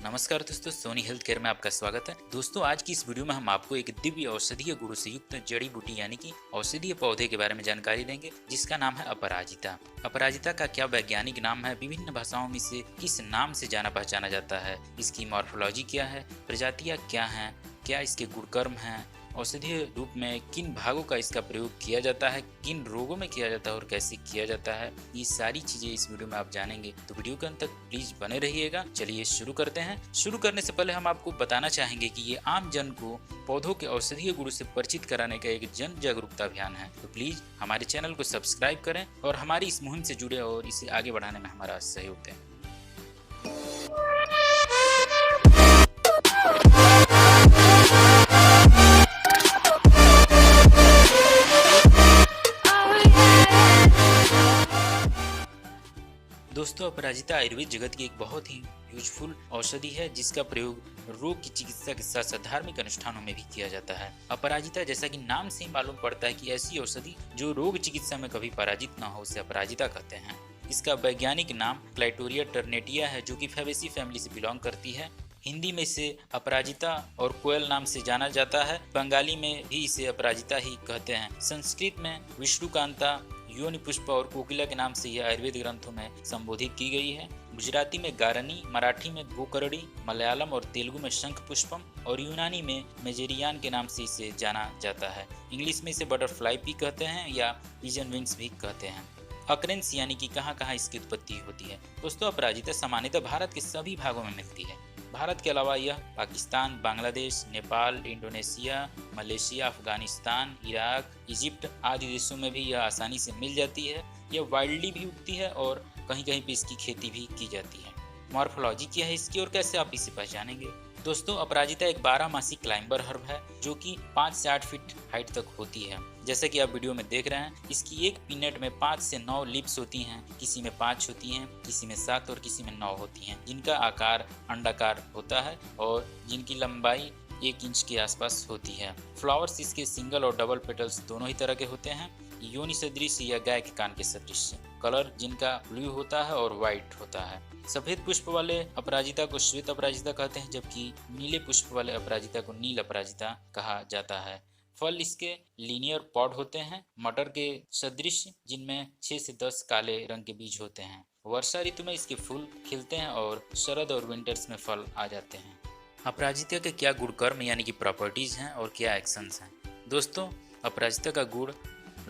नमस्कार दोस्तों, Soni health care में आपका स्वागत है। दोस्तों, आज की इस वीडियो में हम आपको एक दिव्य औषधीय गुणों से युक्त जड़ी बूटी यानी कि औषधीय पौधे के बारे में जानकारी देंगे, जिसका नाम है अपराजिता। अपराजिता का क्या वैज्ञानिक नाम है, विभिन्न भाषाओं में इसे किस नाम से जाना पहचाना जाता है, इसकी मॉर्फोलॉजी क्या है, प्रजातियां क्या हैं, क्या इसके गुणकर्म हैं, औषधीय रूप में किन भागों का इसका प्रयोग किया जाता है, किन रोगों में किया जाता है और कैसे किया जाता है, ये सारी चीजें इस वीडियो में आप जानेंगे। तो वीडियो के अंत तक प्लीज बने रहिएगा। चलिए शुरू करते हैं। शुरू करने से पहले हम आपको बताना चाहेंगे कि ये आम जन को पौधों के औषधीय गुणों से परिचित कराने का एक जन जागरूकता अभियान है। तो प्लीज हमारे चैनल को सब्सक्राइब करें और हमारी इस मुहिम से जुड़े और इसे आगे बढ़ाने में हमारा सहयोग दें। दोस्तों, अपराजिता आयुर्वेद जगत की एक बहुत ही यूजफुल औषधि है, जिसका प्रयोग रोग की चिकित्सा के साथ साथ धार्मिक अनुष्ठानों में भी किया जाता है। अपराजिता, जैसा कि नाम से ही मालूम पड़ता है कि ऐसी औषधि जो रोग चिकित्सा में कभी पराजित न हो, उसे अपराजिता कहते हैं। इसका वैज्ञानिक नाम क्लाइटोरिया टर्नेटिया है, जो कि फैबेसी फैमिली से बिलोंग करती है। हिंदी में इसे अपराजिता और कोयल नाम से जाना जाता है। बंगाली में भी इसे अपराजिता ही कहते हैं। संस्कृत में विष्णुकांता, योनि पुष्प और कोकिला के नाम से यह आयुर्वेद ग्रंथों में संबोधित की गई है। गुजराती में गारनी, मराठी में गोकर्णी, मलयालम और तेलुगु में शंख पुष्पम और यूनानी में मेजेरियान के नाम से इसे जाना जाता है। इंग्लिश में इसे बटरफ्लाई भी कहते हैं या पिजन विंग्स भी कहते हैं। अक्रेंस यानी कि कहाँ कहाँ इसकी उत्पत्ति होती है। दोस्तों, अपराजिता सामान्यतः भारत के सभी भागों में मिलती है। भारत के अलावा यह Pakistan, Bangladesh, Nepal, Indonesia, Malaysia, Afghanistan, Iraq, Egypt आदि देशों में भी यह आसानी से मिल जाती है। यह वाइल्डली भी उगती है और कहीं कहीं पे इसकी खेती भी की जाती है। मॉर्फोलॉजी क्या है इसकी और कैसे आप इसे पहचानेंगे? दोस्तों, अपराजिता एक 12 मासी क्लाइंबर हर्ब है, जो कि 5 से 8 फीट हाइट तक होती है। जैसे कि आप वीडियो में देख रहे हैं, इसकी एक पिनट में 5 से 9 लिप्स होती हैं। किसी में 5 होती हैं, किसी में 7 और किसी में 9 होती हैं, जिनका आकार अंडाकार होता है और जिनकी लंबाई 1 इंच के आसपास होती है। फ्लावर्स इसके सिंगल और डबल पेटल्स दोनों ही तरह के होते हैं। योनि सदृश या गाय के कान के सदृश। कलर जिनका ब्लू होता है और व्हाइट होता है। सफेद पुष्प वाले अपराजिता को श्वेत अपराजिता कहते हैं, जबकि नीले पुष्प वाले अपराजिता को नील अपराजिता कहा जाता है। फल इसके लीनियर पॉड होते हैं, मटर के सदृश, जिनमें 6 से 10 काले रंग के बीज होते हैं। वर्षा ऋतु में इसके फूल खिलते हैं और शरद और विंटर्स में फल आ जाते हैं। अपराजिता के क्या गुणकर्म यानी कि प्रॉपर्टीज हैं और क्या एक्शंस हैं? दोस्तों, अपराजिता का गुण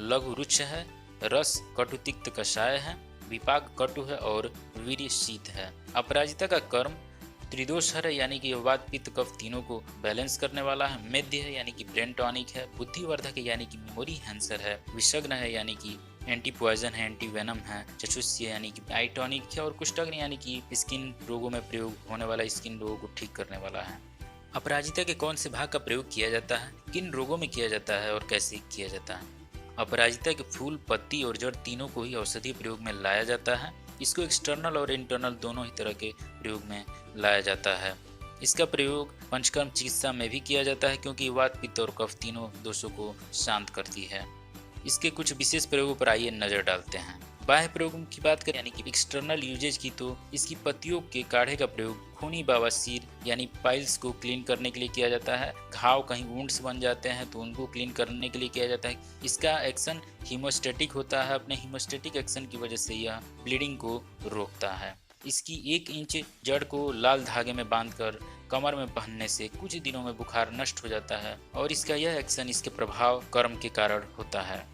लघु रुक्ष है, रस कटु तिक्त कषाय है, विपाक कटु है और वीर्य शीत है। अपराजिता का कर्म त्रिदोषहर है, यानी कि वात पित्त कफ तीनों को बैलेंस करने वाला है। मेध्य है, यानी कि ब्रेन टॉनिक है। बुद्धिवर्धक है, यानी कि मेमोरी एनहांसर है। विषग्न है, यानी कि एंटी पॉइजन है, एंटी वेनम है। चक्षुष्य यानी कि आई टॉनिक है और कुष्ठग्न यानी कि स्किन रोगों में प्रयोग होने वाला, स्किन रोगों को ठीक करने वाला है। अपराजिता के कौन से भाग का प्रयोग किया जाता है, किन रोगों में किया जाता है और कैसे किया जाता है? अपराजिता के फूल, पत्ती और जड़ तीनों को ही औषधीय प्रयोग में लाया जाता है। इसको एक्सटर्नल और इंटरनल दोनों ही तरह के प्रयोग में लाया जाता है। इसका प्रयोग पंचकर्म चिकित्सा में भी किया जाता है, क्योंकि वात पित्त और कफ तीनों दोषों को शांत करती है। इसके कुछ विशेष प्रयोगों पर आइए नजर डालते हैं। बाह्य प्रयोगों की बात करें यानी कि एक्सटर्नल यूजेज की, तो इसकी पत्तियों के काढ़े का प्रयोग खूनी बवासीर यानी पाइल्स को क्लीन करने के लिए किया जाता है। घाव कहीं वुंड्स बन जाते हैं तो उनको क्लीन करने के लिए किया जाता है। इसका एक्शन हीमोस्टेटिक होता है। अपने हीमोस्टेटिक एक्शन की वजह से यह ब्लीडिंग को रोकता है। इसकी 1 इंच जड़ को लाल धागे में बांधकर कमर में पहनने से कुछ दिनों में बुखार नष्ट हो जाता है और इसका यह एक्शन इसके प्रभाव कर्म के कारण होता है।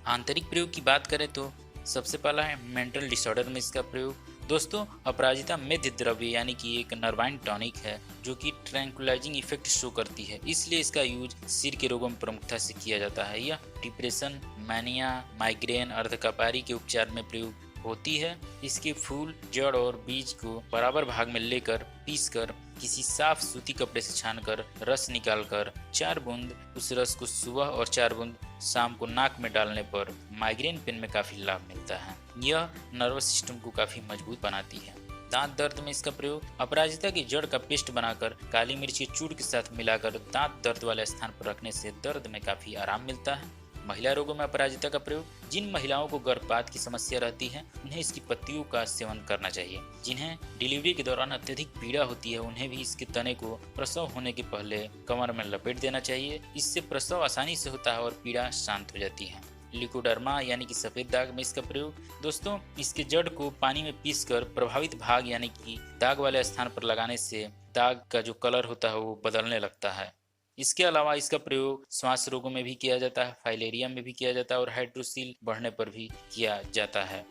आंतरिक प्रयोग की बात करें तो सबसे पहला है मेंटल डिसऑर्डर में इसका प्रयोग। दोस्तों, अपराजिता मेध्य द्रव्य यानी कि एक नर्वाइन टॉनिक है, जो कि ट्रैंकुलाइजिंग इफेक्ट शो करती है, इसलिए इसका यूज सिर के रोगों में प्रमुखता से किया जाता है। यह डिप्रेशन, मैनिया, माइग्रेन, अर्धकपारी के उपचार में प्रयोग होती है। इसके फूल, जड़ और बीज को बराबर भाग में लेकर पीसकर किसी साफ सूती कपड़े से छानकर रस निकालकर 4 बूंद उस रस को सुबह और 4 बूंद शाम को नाक में डालने पर माइग्रेन पेन में काफी लाभ मिलता है। यह नर्वस सिस्टम को काफी मजबूत बनाती है। दांत दर्द में इसका प्रयोग अपराजिता की जड़ का पेस्ट बनाकर काली मिर्च के चूर्ण के साथ मिलाकर दांत दर्द वाले स्थान पर रखने से दर्द में काफी आराम मिलता है। महिला रोगों में अपराजिता का प्रयोग, जिन महिलाओं को गर्भपात की समस्या रहती है उन्हें इसकी पत्तियों का सेवन करना चाहिए। जिन्हें डिलीवरी के दौरान अत्यधिक पीड़ा होती है उन्हें भी इसके तने को प्रसव होने के पहले कमर में लपेट देना चाहिए। इससे प्रसव आसानी से होता है और पीड़ा शांत हो जाती है। लिकोडर्मा यानी कि सफेद दाग में इसका प्रयोग, दोस्तों इसके जड़ को पानी में पीसकर प्रभावित भाग यानी कि दाग वाले स्थान पर लगाने से दाग का जो कलर होता है वो बदलने लगता है। इसके अलावा इसका प्रयोग श्वास रोगों में भी किया जाता है, फाइलेरिया में भी किया जाता है और हाइड्रोसील बढ़ने पर भी किया जाता है।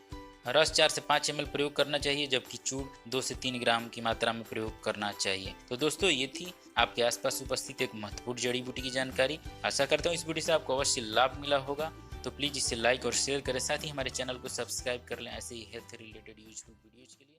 रस 4 से 5 ml प्रयोग करना चाहिए, जबकि चूर्ण 2 से 3 ग्राम की मात्रा में प्रयोग करना चाहिए। तो दोस्तों ये थी आपके आसपास उपस्थित एक महत्वपूर्ण जड़ी बूटी की जानकारी। आशा करता हूँ इस वीडियो से आपको अवश्य लाभ मिला होगा। तो प्लीज़ इसे लाइक और शेयर करें, साथ ही हमारे चैनल को सब्सक्राइब कर लें ऐसे ही हेल्थ रिलेटेड यूजफुल वीडियोज के लिए।